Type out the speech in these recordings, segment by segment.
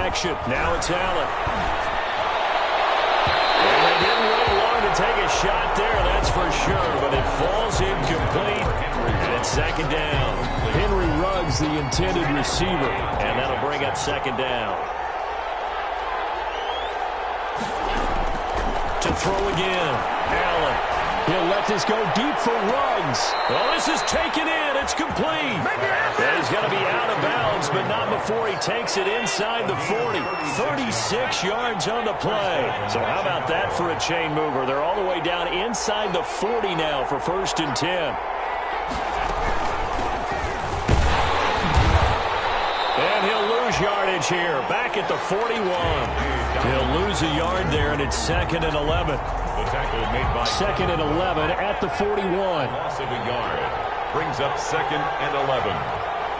action. Now it's Allen. And they didn't wait long to take a shot there, that's for sure, but it falls incomplete, and it's second down. Henry Ruggs, the intended receiver, and that'll bring up second down. To throw again, Allen. He'll let this go deep for Ruggs. Well, this is taken in. It's complete. Yeah, he's going to be out of bounds, but not before he takes it inside the 40. 36 yards on the play. So how about that for a chain mover? They're all the way down inside the 40 now for 1st and 10. And he'll lose yardage here. Back at the 41. He'll lose a yard there, and it's 2nd and 11. The tackle made by 2nd and 11 at the 41. Loss of a yard brings up 2nd and 11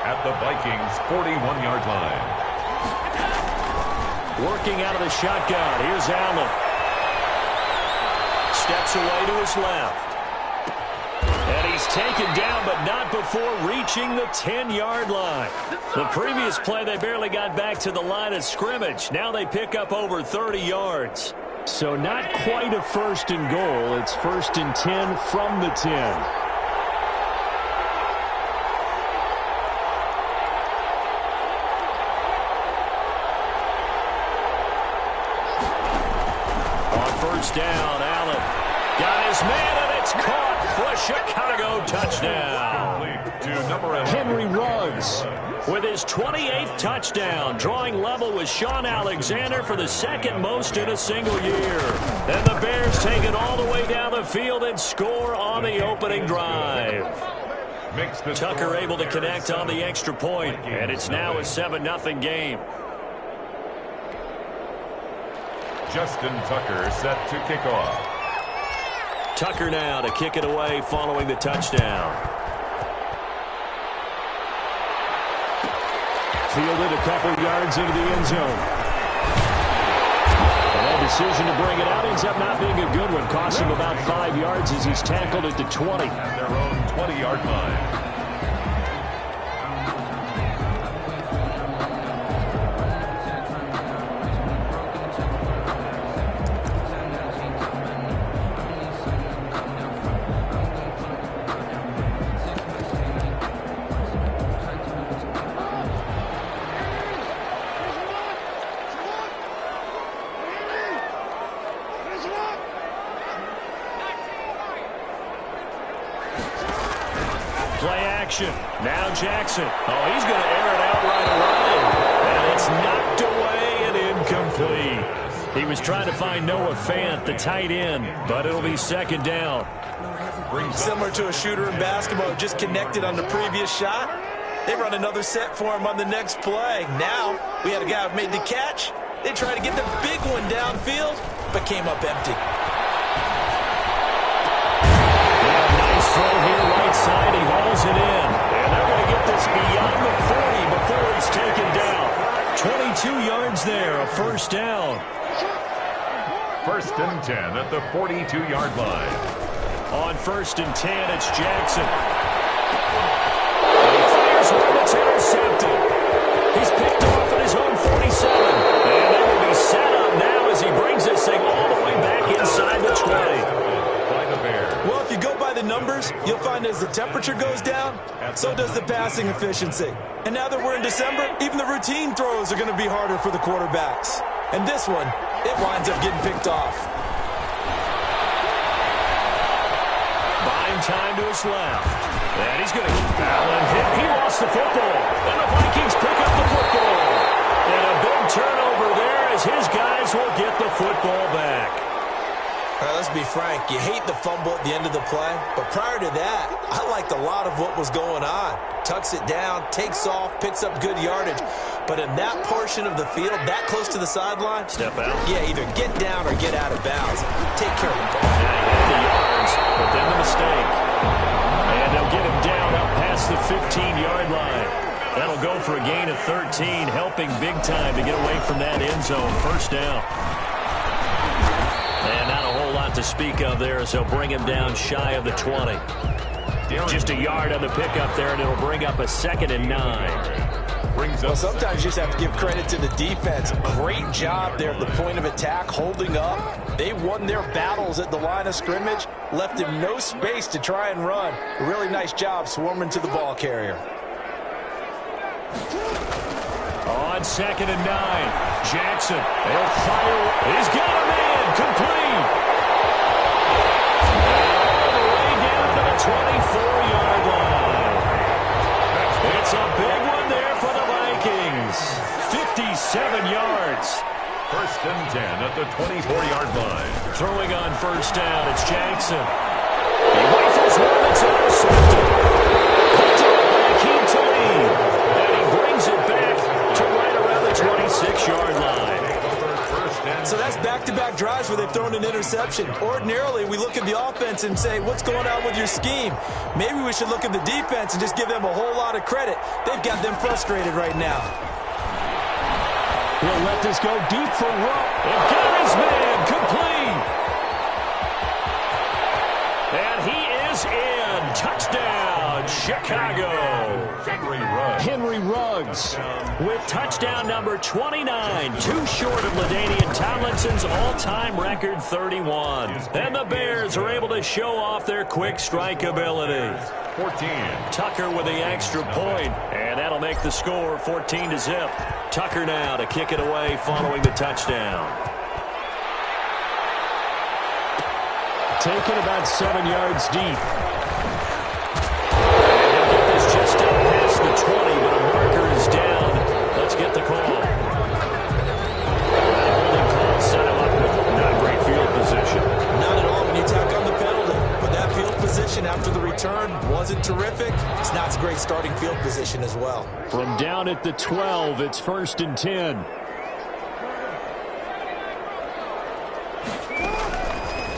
at the Vikings' 41-yard line. Working out of the shotgun. Here's Allen. Steps away to his left. And he's taken down, but not before reaching the 10-yard line. The previous play, they barely got back to the line of scrimmage. Now they pick up over 30 yards. So not quite a 1st and goal. It's 1st and 10 from the 10. On 1st down, Allen got his man, and it's caught for a Chicago touchdown. Henry Ruggs with his 28th touchdown, drawing level with Sean Alexander for the 2nd most in a single year. And the Bears take it all the way down the field and score on the opening drive. Tucker able to connect on the extra point, and it's now a 7-0 game. Justin Tucker set to kick off. Tucker now to kick it away following the touchdown. Fielded a couple yards into the end zone. And that decision to bring it out ends up not being a good one. Cost him about 5 yards as he's tackled at the 20. At their own 20-yard line. Now Jackson. Oh, he's going to air it out right away. And it's knocked away and incomplete. He was trying to find Noah Fant, the tight end, but it'll be 2nd down. Similar to a shooter in basketball who just connected on the previous shot. They run another set for him on the next play. Now we had a guy who made the catch. They tried to get the big one downfield, but came up empty. Nice throw here right side. He hauls it in. And they're going to get this beyond the 40 before he's taken down. 22 yards there, a 1st down. 1st and 10 at the 42-yard line. On 1st and 10, it's Jackson. He fires one, it's intercepted. He's picked off at his own 47. And they will be set up now as he brings this thing all the way back inside the 20. Well, if you go by the numbers, you'll find as the temperature goes down, so does the passing efficiency. And now that we're in December, even the routine throws are going to be harder for the quarterbacks. And this one, it winds up getting picked off. Buying time to his left. And he's going to Allen hit. He lost the football. And the Vikings pick up the football. And a big turnover there as his guys will get the football back. Let's be frank, you hate the fumble at the end of the play, but prior to that, I liked a lot of what was going on. Tucks it down, takes off, picks up good yardage, but in that portion of the field, that close to the sideline, step out. Yeah, either get down or get out of bounds. Take care of the ball. And he had the yards, but then the mistake. And they'll get him down up past the 15-yard line. That'll go for a gain of 13, helping big time to get away from that end zone. 1st down. And not a whole lot to speak of there as they'll bring him down shy of the 20. Just a yard on the pickup there, and it'll bring up a 2nd and 9. Well, sometimes you just have to give credit to the defense. Great job there at the point of attack, holding up. They won their battles at the line of scrimmage, left him no space to try and run. A really nice job swarming to the ball carrier. On 2nd and 9, Jackson. They'll fire. He's got a man. Complete. All the way down to the 24-yard line. It's a big one there for the Vikings. 57 yards. 1st and 10 at the 24-yard line. Throwing on 1st down, it's Jackson. He rifles one that's intercepted. Picked up by Akeem Talib. And he brings it back to right around the 26-yard line. So that's back-to-back drives where they've thrown an interception. Ordinarily, we look at the offense and say, what's going on with your scheme? Maybe we should look at the defense and just give them a whole lot of credit. They've got them frustrated right now. He'll let this go deep for Rowe. And got his man complete. And he is in. Touchdown, Chicago. Henry Ruggs with touchdown number 29, too short of LaDainian Tomlinson's all-time record 31. And the Bears are able to show off their quick strike ability. 14. Tucker with the extra point, and that'll make the score 14-0. Tucker now to kick it away following the touchdown. Taken about 7 yards deep. Just up past the 20, but a marker is down. Let's get the call. Holding call set him up with not great field position. Not at all when you tack on the penalty. But that field position after the return wasn't terrific. It's not a great starting field position as well. From down at the 12, it's 1st and 10.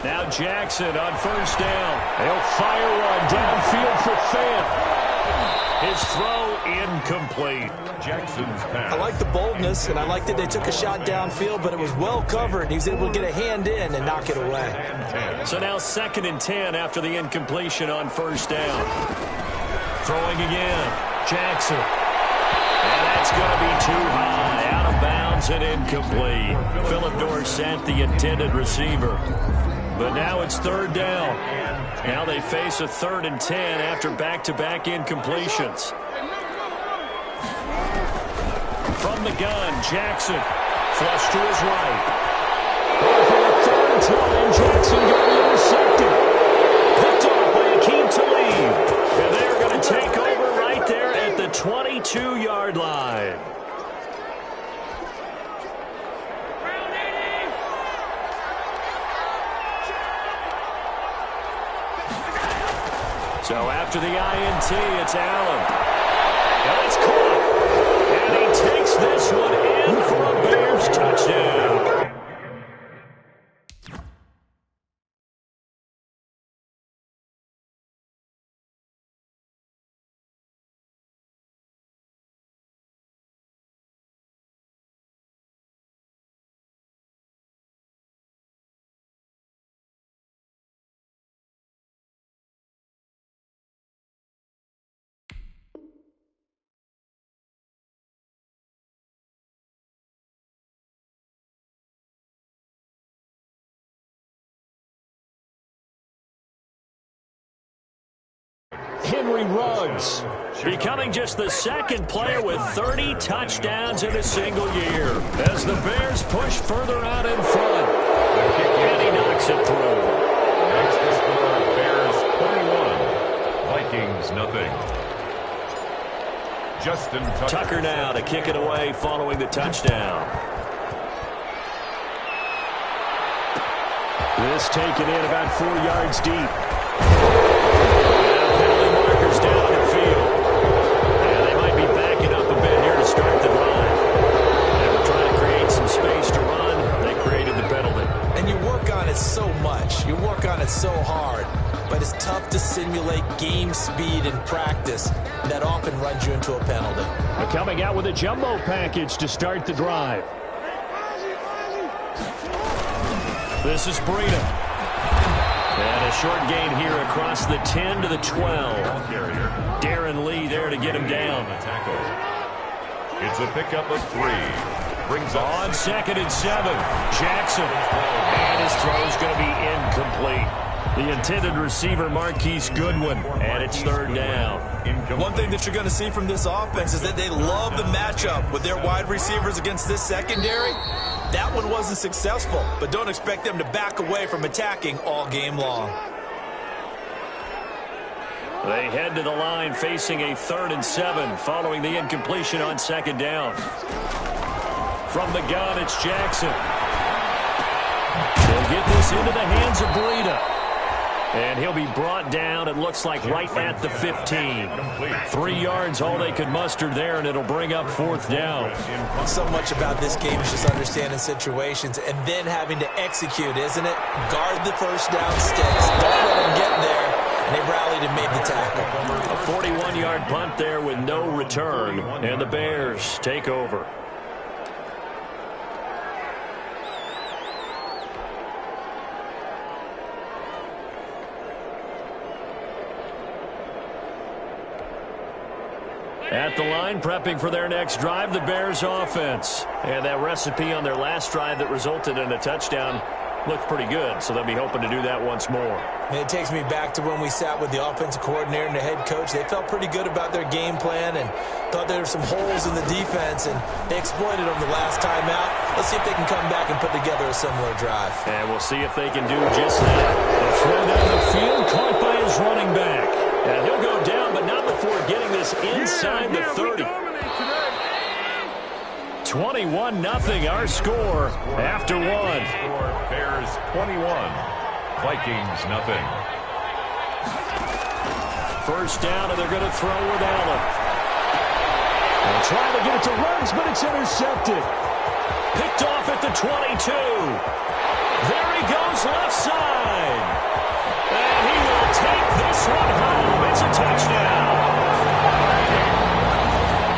Now Jackson on 1st down. They'll fire one downfield for Fant. His throw incomplete. Jackson's pass. I like the boldness, and I like that they took a shot downfield, but it was well covered. He was able to get a hand in and knock it away. So now 2nd and 10 after the incompletion on 1st down. Throwing again. Jackson. And that's going to be too high. Out of bounds and incomplete. Philip Dorsett, the intended receiver. But now it's 3rd down. Now they face a 3rd and 10 after back-to-back incompletions. From the gun, Jackson. Flush to his right. For the 3rd time, Jackson got intercepted. Picked off by Akeem Talib. And they're going to take over right there at the 22-yard line. So after the INT, it's Allen. And it's caught. And he takes this one in for a Bears touchdown. Henry Ruggs becoming just the 2nd player with 30 touchdowns in a single year as the Bears push further out in front. And he knocks it through. Makes the score Bears 21, Vikings nothing. Justin Tucker now to kick it away following the touchdown. This taken in about 4 yards deep. Down the field. Yeah, they might be backing up a bit here to start the drive. They were trying to create some space to run. They created the penalty. And you work on it so much. You work on it so hard. But it's tough to simulate game speed in practice. That often runs you into a penalty. They're coming out with a jumbo package to start the drive. This is Breida. And a short gain here across the 10 to the 12. Darren Lee there to get him down. It's a pickup of 3. Brings up on 2nd and 7. Jackson. And his throw is going to be incomplete. The intended receiver, Marquise Goodwin. And it's 3rd down. One thing that you're going to see from this offense is that they love the matchup with their wide receivers against this secondary. That one wasn't successful, but don't expect them to back away from attacking all game long. They head to the line facing a 3rd and 7 following the incompletion on 2nd down. From the gun, it's Jackson. They'll get this into the hands of Breida. And he'll be brought down, it looks like, right at the 15. 3 yards, all they could muster there, and it'll bring up 4th down. So much about this game is just understanding situations and then having to execute, isn't it? Guard the first down sticks. Don't let them get there. And they rallied and made the tackle. A 41-yard punt there with no return, and the Bears take over. At the line, prepping for their next drive, the Bears offense. And that recipe on their last drive that resulted in a touchdown looked pretty good, so they'll be hoping to do that once more. And it takes me back to when we sat with the offensive coordinator and the head coach. They felt pretty good about their game plan and thought there were some holes in the defense, and they exploited them the last time out. Let's see if they can come back and put together a similar drive. And we'll see if they can do just that. A throw down the field, caught by his running back. And he'll go down, but not before getting this inside the 30. 21-0 our score after 1. Bears 21, Vikings nothing. First down, and they're going to throw with Allen. They'll try to get it to Ruggs, but it's intercepted. Picked off at the 22. There he goes left side. And he will take this one home. It's a touchdown.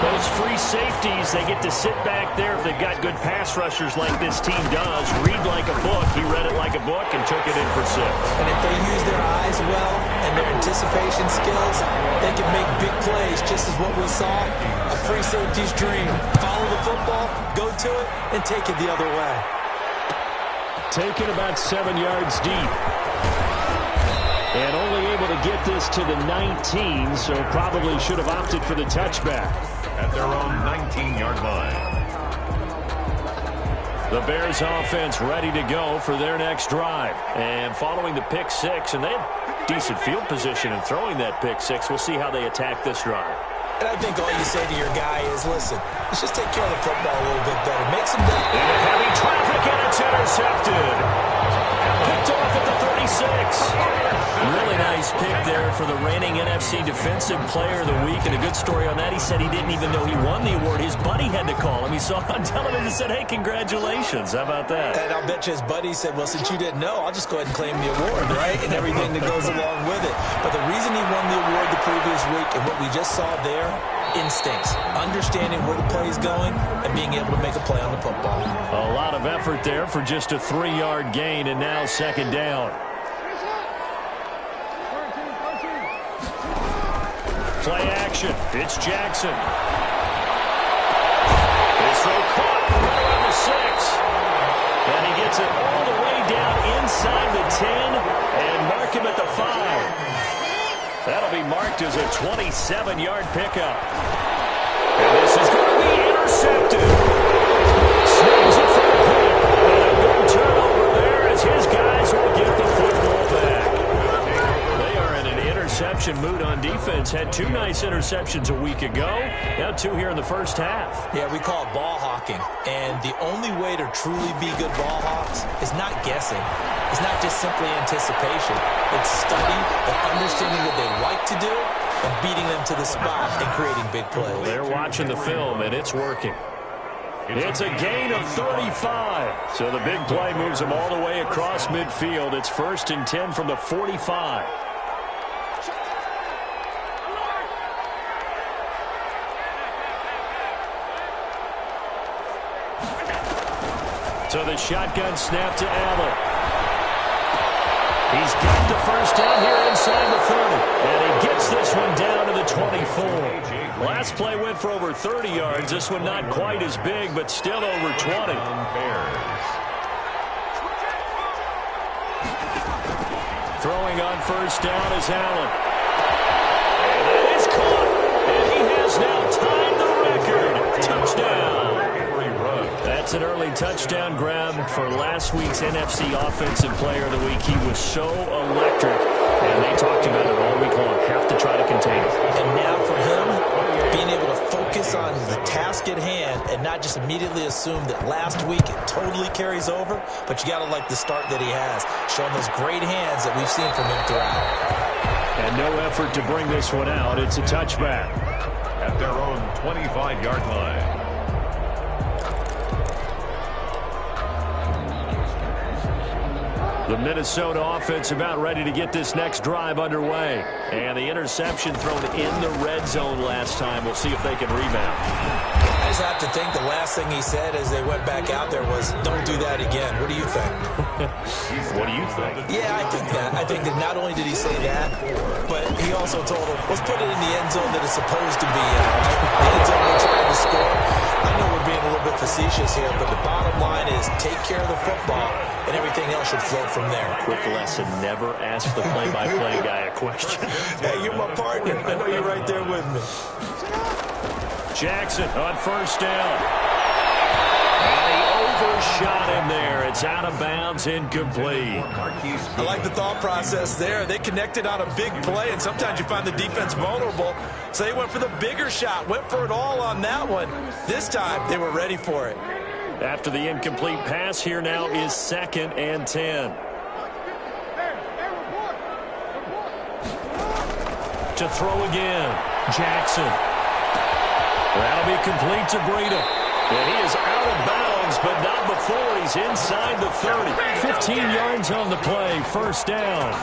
Those free safeties, they get to sit back there if they've got good pass rushers like this team does. Read like a book. He read it like a book and took it in for 6. And if they use their eyes well and their anticipation skills, they can make big plays, just as what we saw. A free safety's dream. Follow the football, go to it, and take it the other way. Taken about 7 yards deep. And only able to get this to the 19, so probably should have opted for the touchback. At their own 19-yard line. The Bears offense ready to go for their next drive. And following the pick 6, and they have decent field position in throwing that pick 6. We'll see how they attack this drive. And I think all you say to your guy is, listen, let's just take care of the football a little bit better. Make some better. Into heavy traffic, and it's intercepted. Picked off at the 36. Really nice pick there for the reigning NFC Defensive Player of the Week. And a good story on that, he said he didn't even know he won the award. His buddy had to call him. He saw it on television and said, hey, congratulations. How about that? And I'll bet you his buddy said, well, since you didn't know, I'll just go ahead and claim the award, right? And everything that goes along with it. But the reason he won the award the previous week and what we just saw there, instincts, understanding where the play is going and being able to make a play on the football. A lot of effort there for just a 3-yard gain, and now 2nd down. Play action. It's Jackson. His throw caught right around the 6. And he gets it all the way down inside the 10 and mark him at the 5. That'll be marked as a 27-yard pickup. And this is going to be intercepted. Snags it for the pick. And a good turnover there as his guys will get the football back. They are in an interception mood on defense. Had 2 nice interceptions a week ago. Now 2 here in the first half. Yeah, we call it ball hawking. And the only way to truly be good ball hawks is not guessing. It's not just simply anticipation. It's study and understanding what they like to do and beating them to the spot and creating big plays. They're watching the film, and it's working. It's a gain of 35. So the big play moves them all the way across midfield. It's 1st and 10 from the 45. So the shotgun snap to Allen. He's got the first down here inside the 30. And he gets this one down to the 24. Last play went for over 30 yards. This one not quite as big, but still over 20. Throwing on first down is Allen. And that is caught. And he has now tied the record. Touchdown. That's an early touchdown grab for last week's NFC Offensive Player of the Week. He was so electric, and they talked about it all week long. Have to try to contain it. And now for him, being able to focus on the task at hand and not just immediately assume that last week it totally carries over, but you got to like the start that he has, showing those great hands that we've seen from him throughout. And no effort to bring this one out. It's a touchback. At their own 25-yard line. The Minnesota offense about ready to get this next drive underway. And the interception thrown in the red zone last time. We'll see if they can rebound. I just have to think the last thing he said as they went back out there was, don't do that again. What do you think? What do you think? Yeah, I think that. I think that not only did he say that, but he also told him, let's put it in the end zone that it's supposed to be in. Right? The end zone we're trying to score. I know we're being a little bit facetious here, but the bottom line is take care of the football, and everything else should flow from there. Quick lesson, never ask the play-by-play guy a question. Hey, you're my partner. I know you're right there with me. Jackson on first down. And he overshot him there. It's out of bounds, incomplete. I like the thought process there. They connected on a big play, and sometimes you find the defense vulnerable. So they went for the bigger shot, went for it all on that one. This time, they were ready for it. After the incomplete pass, here now is 2nd and 10. To throw again, Jackson. That'll be complete to Breida. And he is out of bounds, but not before he's inside the 30. 15 yards on the play, first down.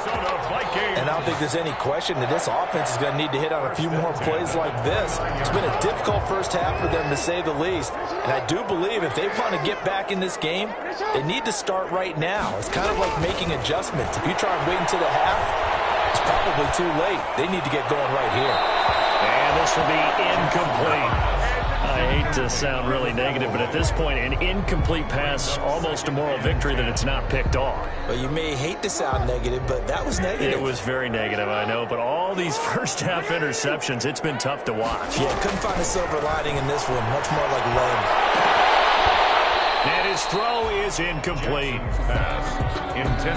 And I don't think there's any question that this offense is going to need to hit on a few more plays like this. It's been a difficult first half for them, to say the least. And I do believe if they want to get back in this game, they need to start right now. It's kind of like making adjustments. If you try and wait until the half, it's probably too late. They need to get going right here. And this will be incomplete. I hate to sound really negative, but at this point, an incomplete pass, almost a moral victory that it's not picked off. Well, you may hate to sound negative, but that was negative. It was very negative, I know, but all these first-half interceptions, it's been tough to watch. Yeah, couldn't find a silver lining in this one, much more like lead. And his throw is incomplete.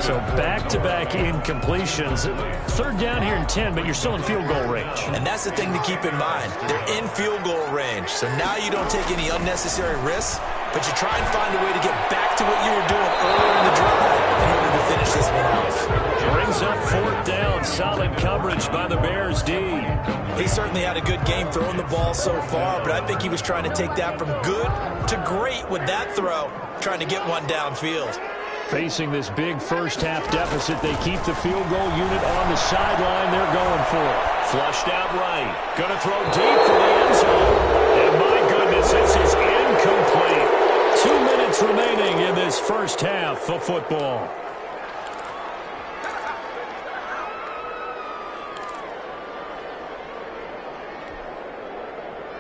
So back-to-back incompletions. 3rd down here and 10, but you're still in field goal range. And that's the thing to keep in mind. They're in field goal range. So now you don't take any unnecessary risks, but you try and find a way to get back to what you were doing earlier in the drive in order to finish this one off. Brings up 4th down. Solid coverage by the Bears D. He certainly had a good game throwing the ball so far, but I think he was trying to take that from good to great with that throw, trying to get one downfield. Facing this big first-half deficit, they keep the field goal unit on the sideline. They're going for it. Flushed out right. Going to throw deep for the end zone. And my goodness, this is incomplete. 2 minutes remaining in this first half of football.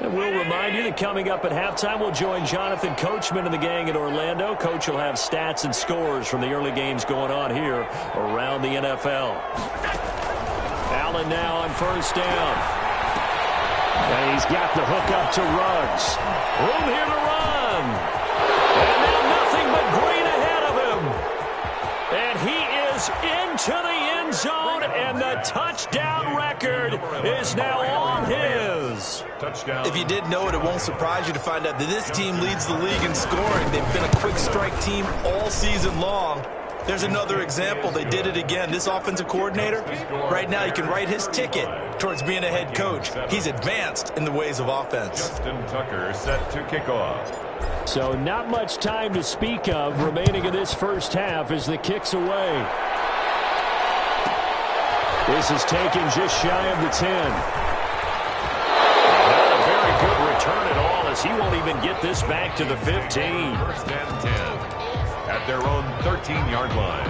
And we'll remind you that coming up at halftime, we'll join Jonathan Coachman and the gang in Orlando. Coach will have stats and scores from the early games going on here around the NFL. Allen now on first down. And he's got the hook up to Ruggs. Room here to run. And now nothing but green ahead of him. And he is into the end zone, and the touchdown record is now on his. Touchdown. If you didn't know it, it won't surprise you to find out that this team leads the league in scoring. They've been a quick strike team all season long. There's another example. They did it again. This offensive coordinator, right now, you can write his ticket towards being a head coach. He's advanced in the ways of offense. Justin Tucker set to kick off. So not much time to speak of remaining in this first half as the kick's away. This is taken just shy of the 10. Not a very good return at all, as he won't even get this back to the 15. 1st and 10 at their own 13-yard line.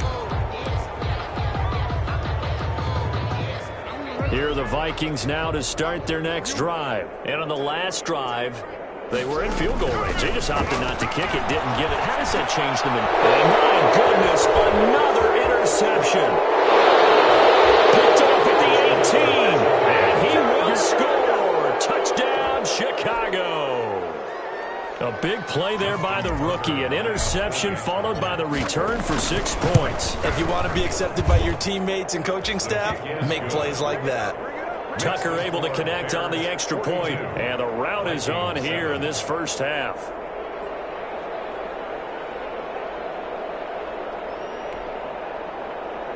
Here are the Vikings now to start their next drive. And on the last drive, they were in field goal range. They just opted not to kick it, didn't get it. How does that change them? And my goodness, another interception. Picked off at the 18, and he will score. Touchdown, Chicago. A big play there by the rookie. An interception followed by the return for 6 points. If you want to be accepted by your teammates and coaching staff, make plays like that. Tucker able to connect on the extra point, and the route is on here in this first half.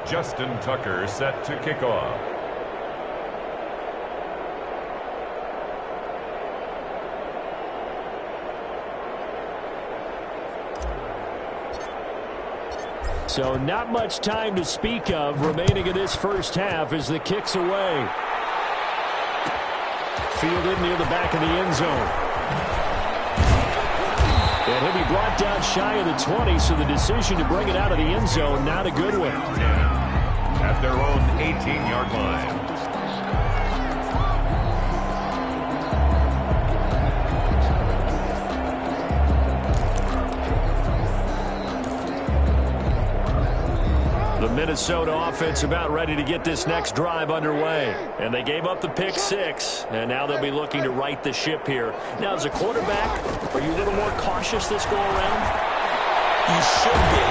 Justin Tucker set to kick off. So not much time to speak of remaining in this first half as the kick's away. Fielded near the back of the end zone. And he'll be brought down shy of the 20, so the decision to bring it out of the end zone, not a good one. At their own 18-yard line. The Minnesota offense about ready to get this next drive underway. And they gave up the pick 6, and now they'll be looking to right the ship here. Now, as a quarterback, are you a little more cautious this go around? You should be,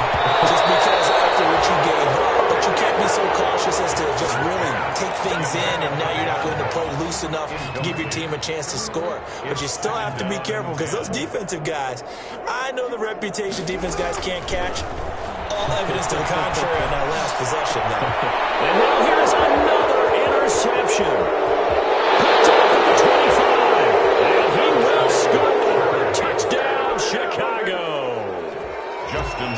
just because after what you gave up. But you can't be so cautious as to just really take things in, and now you're not going to play loose enough to give your team a chance to score. But you still have to be careful, because those defensive guys, I know the reputation defense guys can't catch. All evidence to the contrary on that last possession, though. And now here's another interception. Picked off at the 25. And he will score. Touchdown, Chicago.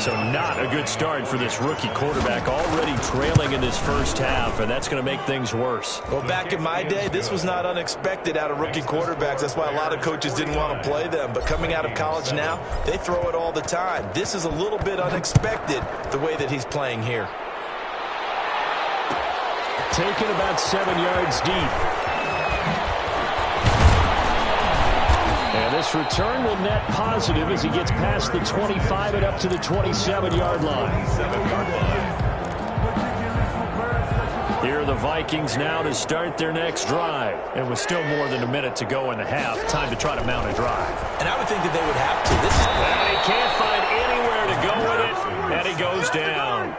So not a good start for this rookie quarterback, already trailing in this first half, and that's going to make things worse. Well, back in my day, this was not unexpected out of rookie quarterbacks. That's why a lot of coaches didn't want to play them. But coming out of college now, they throw it all the time. This is a little bit unexpected, the way that he's playing here. Taken about 7 yards deep. And this return will net positive as he gets past the 25 and up to the 27-yard line. Here are the Vikings now to start their next drive. And with still more than a minute to go in the half, time to try to mount a drive. And I would think that they would have to. And he can't find anywhere to go with it, and he goes down.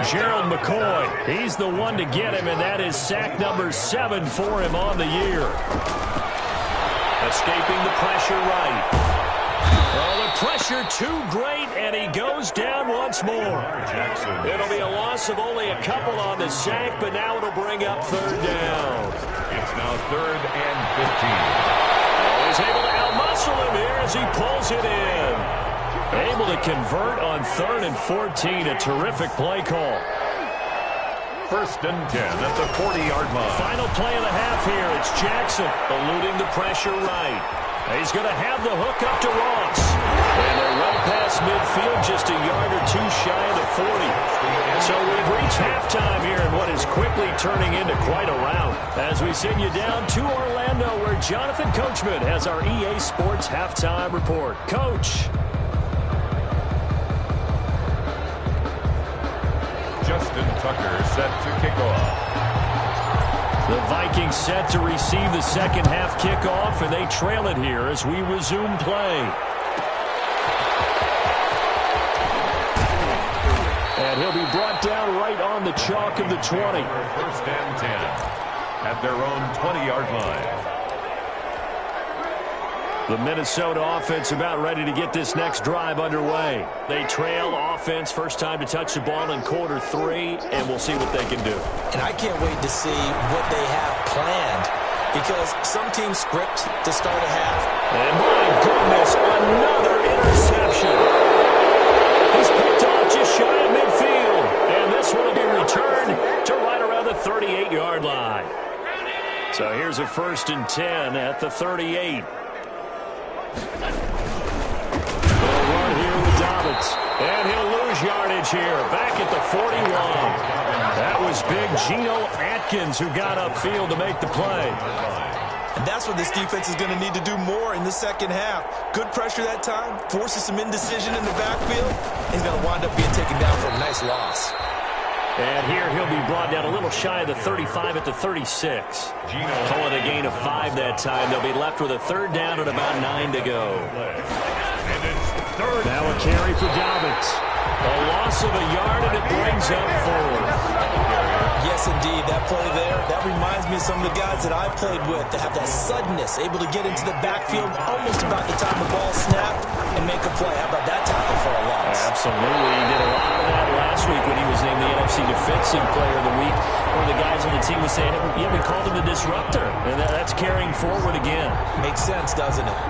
Gerald McCoy, he's the one to get him, and that is sack number 7 for him on the year. Escaping the pressure right. Oh, the pressure too great, and he goes down once more. It'll be a loss of only a couple on the sack, but now it'll bring up third down. It's now 3rd and 15. Oh, he's able to outmuscle him here as he pulls it in. Able to convert on 3rd and 14. A terrific play call. 1st and 10 at the 40-yard line. Final play of the half here. It's Jackson eluding the pressure right. He's going to have the hook up to Ross. And they're well past midfield, just a yard or two shy of the 40. So we've reached halftime here in what is quickly turning into quite a rout. As we send you down to Orlando, where Jonathan Coachman has our EA Sports halftime report. Coach. Justin Tucker set to kick off. The Vikings set to receive the second half kickoff, and they trail it here as we resume play. And he'll be brought down right on the chalk of the 20. 1st and 10 at their own 20-yard line. The Minnesota offense about ready to get this next drive underway. They trail offense, first time to touch the ball in quarter 3, and we'll see what they can do. And I can't wait to see what they have planned, because some teams script to start a half. And my goodness, another interception. He's picked off just shy of midfield, and this one will be returned to right around the 38-yard line. So here's a 1st and 10 at the 38. They'll run here with Dobbins. And he'll lose yardage here. Back at the 41. That was big Geno Atkins who got upfield to make the play. And that's what this defense is going to need to do more in the second half. Good pressure that time, forces some indecision in the backfield. He's going to wind up being taken down for a nice loss. And here he'll be brought down a little shy of the 35 at the 36. Calling a gain of 5 that time. They'll be left with a third down and about 9 to go. Now a carry for Dobbins. A loss of a yard, and it brings up 4. Yes, indeed. That play there, that reminds me of some of the guys that I played with that have that suddenness, able to get into the backfield almost about the time the ball snapped and make a play. How about that tackle for a loss? Absolutely. He did a lot of that last week when he was named the NFC Defensive Player of the Week. One of the guys on the team was saying, yeah, we called him the disruptor. And that's carrying forward again. Makes sense, doesn't it?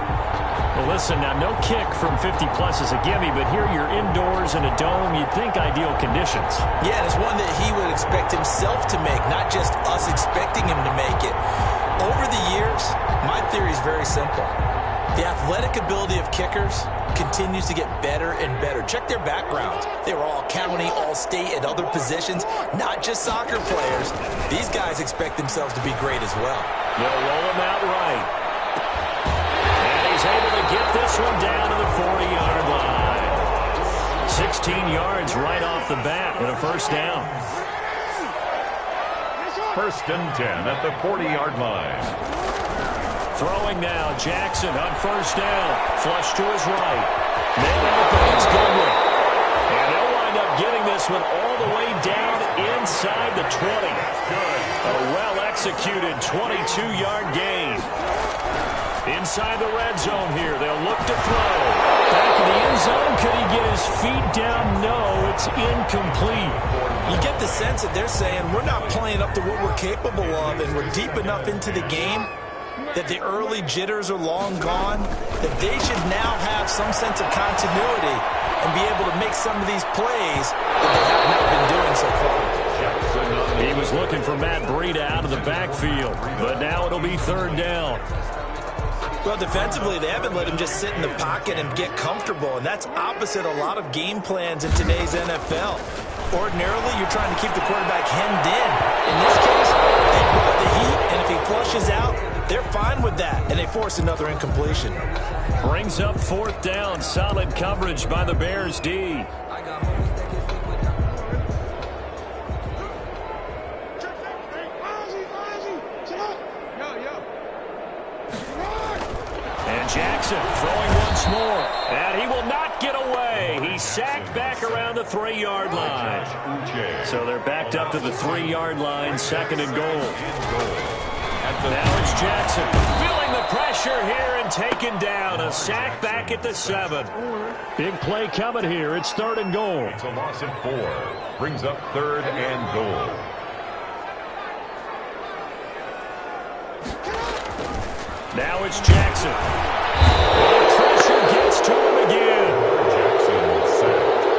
Well, listen, now no kick from 50-plus is a gimme, but here you're indoors in a dome. You'd think ideal conditions. Yeah, and it's one that he would expect himself to make, not just us expecting him to make it. Over the years, my theory is very simple. The athletic ability of kickers continues to get better and better. Check their backgrounds. They were all county, all state, at other positions, not just soccer players. These guys expect themselves to be great as well. They'll roll them out right. And he's able to get this one down to the 40-yard line. 16 yards right off the bat and a first down. First and 10 at the 40-yard line. Throwing now, Jackson on first down. Flush to his right. Man open, it's Goodwin. And they'll wind up getting this one all the way down inside the 20. A well-executed 22-yard gain. Inside the red zone here, they'll look to throw. Back in the end zone, could he get his feet down? No, it's incomplete. You get the sense that they're saying we're not playing up to what we're capable of, and we're deep enough into the game that the early jitters are long gone, that they should now have some sense of continuity and be able to make some of these plays that they have not been doing so far. He was looking for Matt Breida out of the backfield, but now it'll be third down. Well, defensively, they haven't let him just sit in the pocket and get comfortable, and that's opposite a lot of game plans in today's NFL. Ordinarily, you're trying to keep the quarterback hemmed in. In this case, they brought the heat, and if he flushes out, they're fine with that, and they force another incompletion. Brings up fourth down. Solid coverage by the Bears D. And Jackson throwing once more. And he will not get away. He's sacked back around the 3-yard line. So they're backed up to the 3-yard line, second and goal. Now it's Jackson feeling the pressure here and taken down. A sack back at the 7. Big play coming here. It's third and goal. It's a loss of 4. Brings up third and goal. Now it's Jackson. The pressure gets to him again.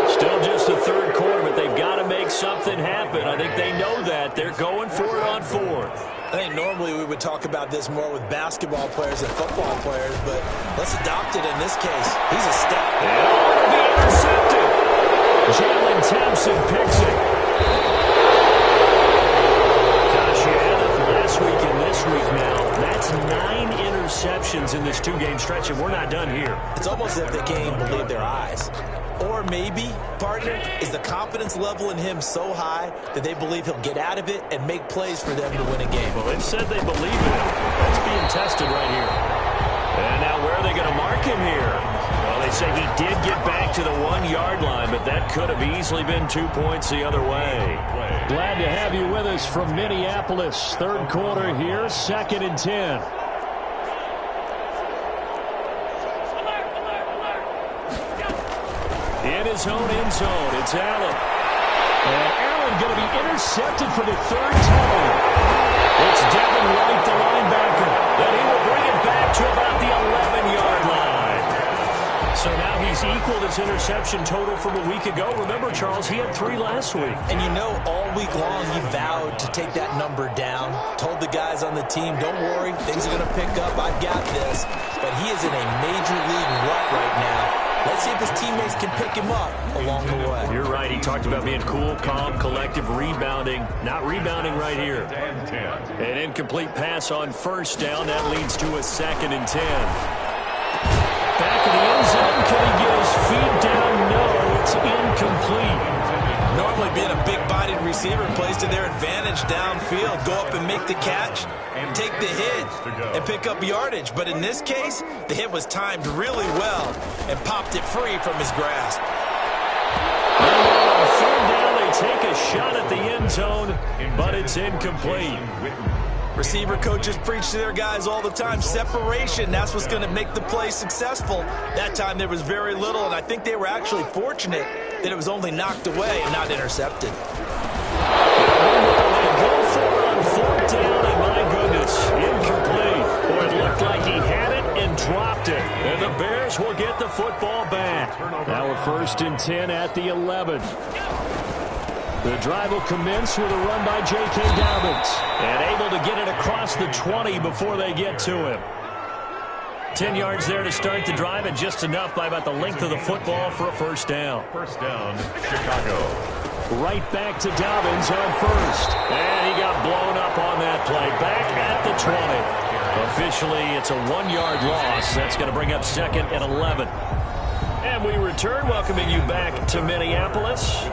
Still just the third quarter, but they've got to make something happen. I think they know that. They're going for it on fourth. I think normally we would talk about this more with basketball players than football players, but let's adopt it in this case. He's a step. And it'll be intercepted. Jalen Thompson picks it. Gosh, you had it last week and this week now. That's 9 interceptions in this 2-game stretch, and we're not done here. It's almost as if they can't even believe their eyes. Or maybe, partner, is the confidence level in him so high that they believe he'll get out of it and make plays for them to win a game. Well, they've said they believe in him. That's being tested right here. And now where are they going to mark him here? Well, they say he did get back to the 1-yard line, but that could have easily been 2 points the other way. Glad to have you with us from Minneapolis. Third quarter here, second and 10. In his own end zone, it's Allen. And Allen going to be intercepted for the third time. It's Devin White, the linebacker. Then he will bring it back to about the 11-yard line. So now he's equaled his interception total from a week ago. Remember, Charles, he had 3 last week. And you know, all week long he vowed to take that number down. Told the guys on the team, don't worry, things are going to pick up. I've got this. But he is in a major league rut right now. Let's see if his teammates can pick him up along the way. You're right. He talked about being cool, calm, collective, rebounding. Not rebounding right here. An incomplete pass on first down. That leads to a 2nd and 10. Back in the end zone. Can he get his feet down? No, it's incomplete. Normally being a big-bodied receiver plays to their advantage downfield. Go up and make the catch, take the hit, and pick up yardage. But in this case, the hit was timed really well and popped it free from his grasp. On 3rd down, they take a shot at the end zone, but it's incomplete. Receiver coaches preach to their guys all the time. Separation, that's what's going to make the play successful. That time there was very little, and I think they were actually fortunate that it was only knocked away and not intercepted. Go for it on 4th down, and my goodness, incomplete. Boy, it looked like he had it and dropped it. And the Bears will get the football back. Now a 1st and 10 at the 11. The drive will commence with a run by J.K. Dobbins. And able to get it across the 20 before they get to him. 10 yards there to start the drive, and just enough by about the length of the football for a 1st down. 1st down, Chicago. Right back to Dobbins on 1st. And he got blown up on that play. Back at the 20. Officially, it's a 1-yard loss. That's going to bring up 2nd and 11. And we return, welcoming you back to Minneapolis.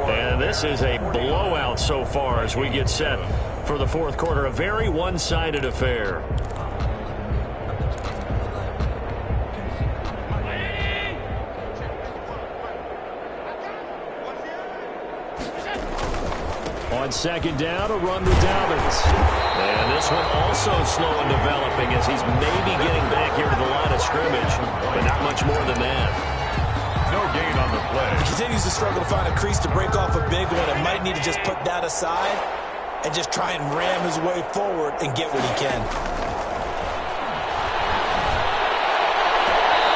And this is a blowout so far as we get set for the 4th quarter. A very one-sided affair. On 2nd down, a run to Dobbins. And this one also slow in developing as he's maybe getting back here to the line of scrimmage, but not much more than that. No gain on the play. He continues to struggle to find a crease to break off a big one, and might need to just put that aside and just try and ram his way forward and get what he can.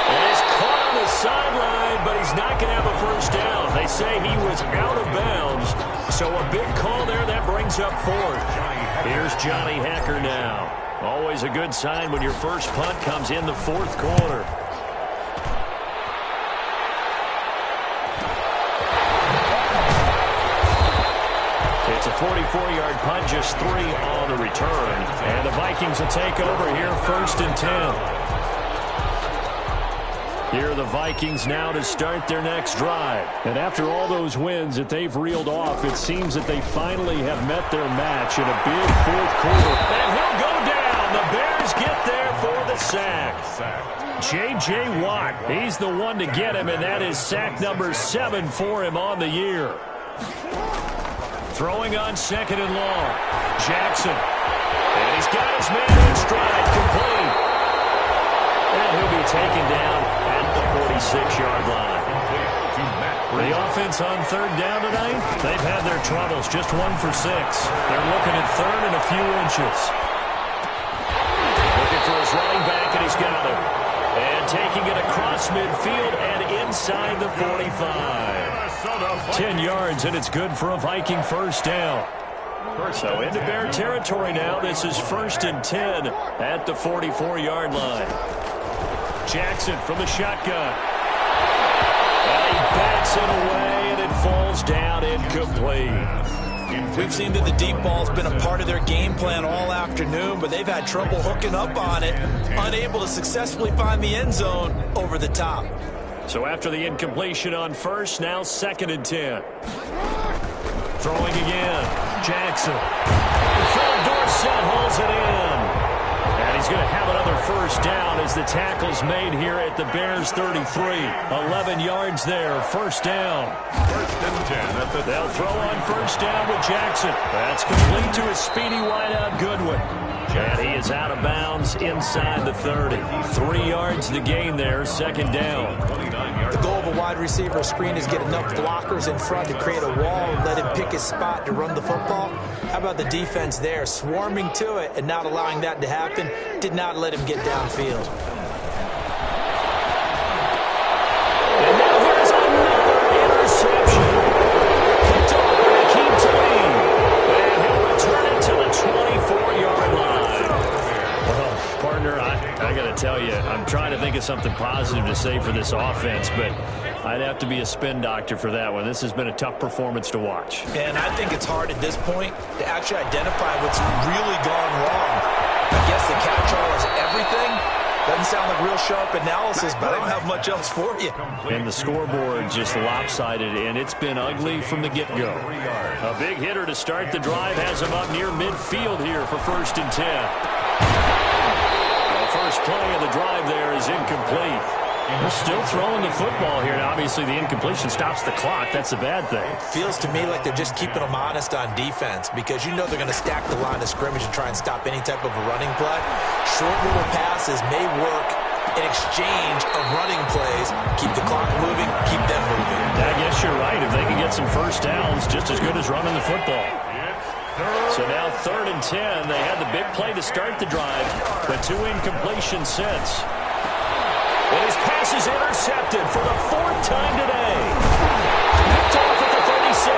And he's caught on the sideline, but he's not going to have a 1st down. They say he was out of bounds, so a big call there. That brings up 4th. Here's Johnny Hecker now. Always a good sign when your first punt comes in the 4th quarter. It's a 44-yard punt, just 3 on the return. And the Vikings will take over here, 1st and 10. Here are the Vikings now to start their next drive. And after all those wins that they've reeled off, it seems that they finally have met their match in a big 4th quarter. And he'll go down. The Bears get there for the sack. J.J. Watt, he's the one to get him, and that is sack number 7 for him on the year. Throwing on 2nd and long. Jackson. And he's got his man in stride, complete. And he'll be taken down at the 46-yard line. The offense on 3rd down tonight, they've had their troubles. Just 1 for 6. They're looking at 3rd and a few inches. Looking for his running back, and he's got him. And taking it across midfield and inside the 45. 10 yards, and it's good for a Viking 1st down. So into Bear territory now. This is 1st and 10 at the 44-yard line. Jackson from the shotgun. And he bats it away, and it falls down incomplete. We've seen that the deep ball's been a part of their game plan all afternoon, but they've had trouble hooking up on it, unable to successfully find the end zone over the top. So after the incompletion on 1st, now 2nd and 10. Throwing again. Jackson. Phil Dorsett holds it in. And he's going to have another 1st down as the tackle's made here at the Bears 33. 11 yards there, 1st down. 1st and 10. They'll throw on 1st down with Jackson. That's complete to his speedy wideout Goodwin. And he is out of bounds inside the 30. 3 yards the gain there, 2nd down. The goal of a wide receiver screen is get enough blockers in front to create a wall and let him pick his spot to run the football. How about the defense there, swarming to it and not allowing that to happen? Did not let him get downfield. And now here's another interception. Picked off by Akeem Talib. And he'll return it to the 24-yard line. Well, partner, Sure, I got to tell you, I'm trying to think of something positive to say for this offense, but I'd have to be a spin doctor for that one. This has been a tough performance to watch. And I think it's hard at this point to actually identify what's really gone wrong. I guess the catch-all is everything. Doesn't sound like real sharp analysis, but I don't have much else for you. And the scoreboard just lopsided, and it's been ugly from the get-go. A big hitter to start the drive has him up near midfield here for 1st and 10. The first play of the drive there is incomplete. We're still throwing the football here. Now, obviously, the incompletion stops the clock. That's a bad thing. Feels to me like they're just keeping them honest on defense because you know they're going to stack the line of scrimmage and try and stop any type of a running play. Short little passes may work in exchange of running plays. Keep the clock moving, keep them moving. I guess you're right. If they can get some first downs, just as good as running the football. So now 3rd and 10. They had the big play to start the drive, but 2 incompletions since. And his pass is intercepted for the 4th time today. Picked off at the 36.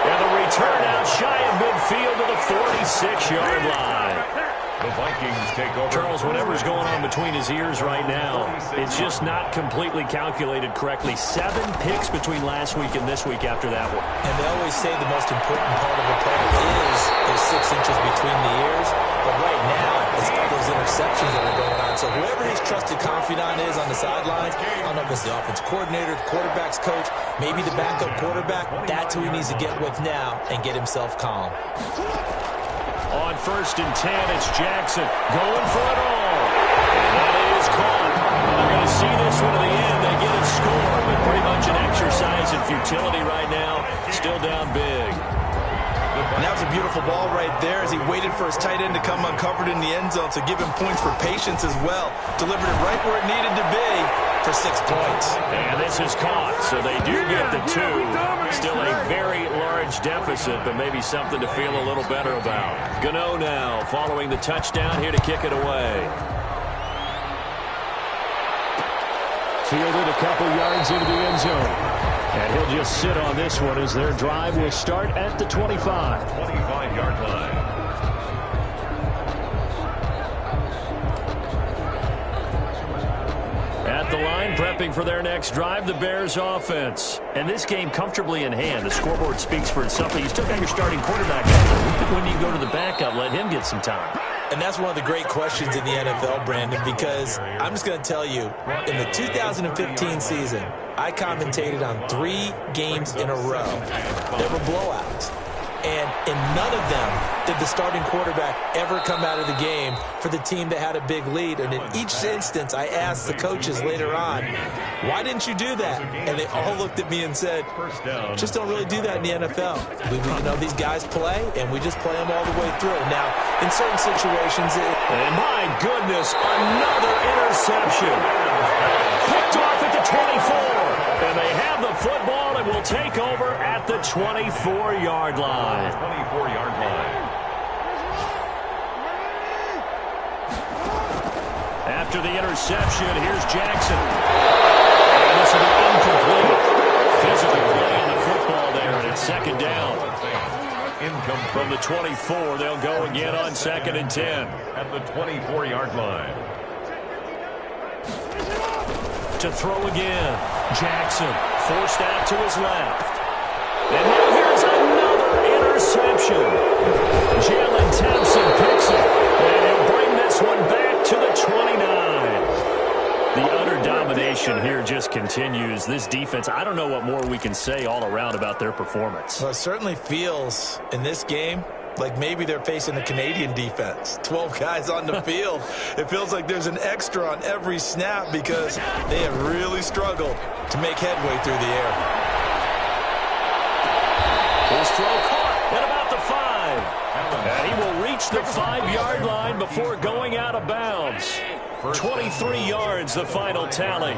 And the return out shy of midfield to the 46-yard line. The Vikings take over. Charles, whatever's going on between his ears right now, it's just not completely calculated correctly. 7 picks between last week and this week after that one. And they always say the most important part of a play is those 6 inches between the ears. But right now, it's all those interceptions that are going on. So whoever his trusted confidant is on the sidelines, I don't know if it's the offense coordinator, the quarterback's coach, maybe the backup quarterback, that's who he needs to get with now and get himself calm. On 1st and 10, it's Jackson going for it all. And that is caught. They're going to see this one to the end. They get a score, but pretty much an exercise in futility right now. Still down big. And that was a beautiful ball right there as he waited for his tight end to come uncovered in the end zone, so give him points for patience as well. Delivered it right where it needed to be for 6 points. And this is caught, so they do get the 2. Still a very large deficit, but maybe something to feel a little better about. Gano now following the touchdown here to kick it away. Fielded a couple yards into the end zone. And he'll just sit on this one as their drive will start at the 25. 25-yard line. At the line, prepping for their next drive, the Bears offense. And this game comfortably in hand. The scoreboard speaks for itself. You still got your starting quarterback out there. When do you go to the backup? Let him get some time. And that's one of the great questions in the NFL, Brandon, because I'm just going to tell you, in the 2015 season, I commentated on 3 games in a row. There were blowouts. And in none of them did the starting quarterback ever come out of the game for the team that had a big lead. And in each instance, I asked the coaches later on, why didn't you do that? And they all looked at me and said, just don't really do that in the NFL. These guys play, and we just play them all the way through. Now, in certain situations... And my goodness, another interception. Picked off at the 24. And they have the football and will take over at the 24-yard line. 24-yard line. After the interception, here's Jackson. And this will be incomplete. Physical play on the football there, and it's 2nd down. Income from the 24. They'll go again on 2nd and 10. At the 24-yard line. To throw again. Jackson forced out to his left. And now here's another interception. Jalen Thompson picks it. And he'll bring this one back to the 29. The utter domination here just continues. This defense, I don't know what more we can say all around about their performance. Well, it certainly feels in this game like maybe they're facing a Canadian defense. 12 guys on the field. It feels like there's an extra on every snap because they have really struggled to make headway through the air. His throw caught at about the 5. And he will reach the 5-yard line before going out of bounds. 23 yards, the final tally.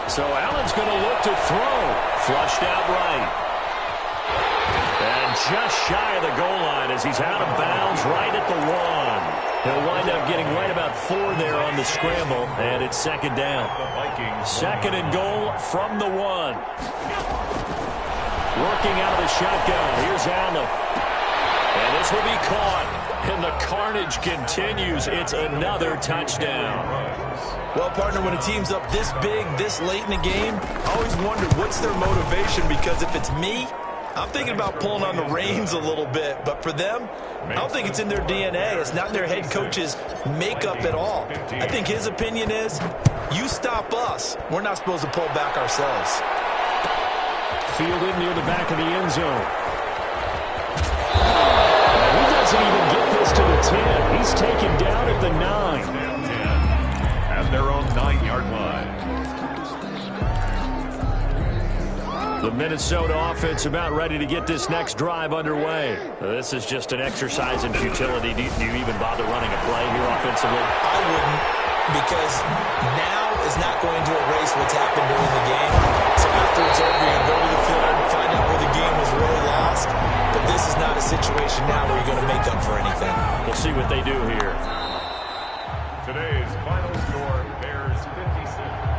So Allen's going to look to throw. Flushed out right. And just shy of the goal line as he's out of bounds right at the 1. He'll wind up getting right about 4 there on the scramble, and it's 2nd down. 2nd and goal from the 1. Working out of the shotgun. Here's Allen. And this will be caught. carnage continues. It's another touchdown. Well, partner, when a team's up this big, this late in the game, I always wonder what's their motivation, because if it's me, I'm thinking about pulling on the reins a little bit. But for them, I don't think it's in their DNA. It's not in their head coach's makeup at all. I think his opinion is, you stop us, we're not supposed to pull back ourselves. Fielded near the back of the end zone. He doesn't even get this to the 10. He's taken down at the 9. At their own 9-yard line. The Minnesota offense about ready to get this next drive underway. This is just an exercise in futility. Do you even bother running a play here offensively? I wouldn't, because now is not going to erase what's happened during the game. So after it's over, you go to the field and find out where the game was really lost. But this is not a situation now where you're going to make up for anything. We'll see what they do here. Today's final score, Bears 56.